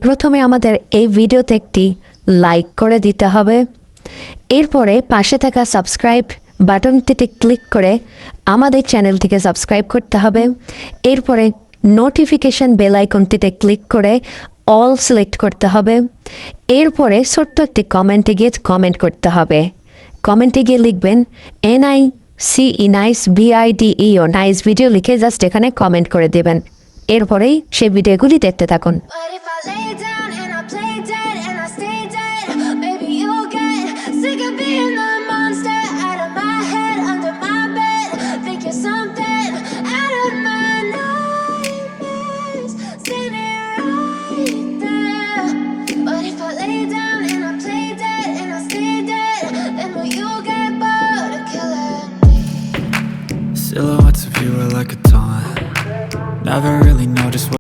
প্রথমে আমাদের এই ভিডিওতে একটি লাইক করে দিতে হবে। এরপরে পাশে থাকা সাবস্ক্রাইব বাটনটিতে ক্লিক করে আমাদের চ্যানেলটিকে সাবস্ক্রাইব করতে হবে। এরপরে নোটিফিকেশন বেল আইকনটিতে ক্লিক করে অল সিলেক্ট করতে হবে। এরপরে ছোট্ট একটি কমেন্টে গিয়ে কমেন্ট করতে হবে। কমেন্টে গিয়ে লিখবেন NICE nice VIDEO nice video লিখে জাস্ট এখানে কমেন্ট করে দেবেন। এরপরেই সেই ভিডিওগুলি দেখতে থাকুন। But if I lay down and I play dead and I stay dead, maybe you'll get sick of being the monster out of my head, under my bed. Think you're something out of my nightmares, standing right there. But if I lay down and I play dead and I stay dead, then will you get bored of killing me? Silhouettes of you are like a taunt. Never really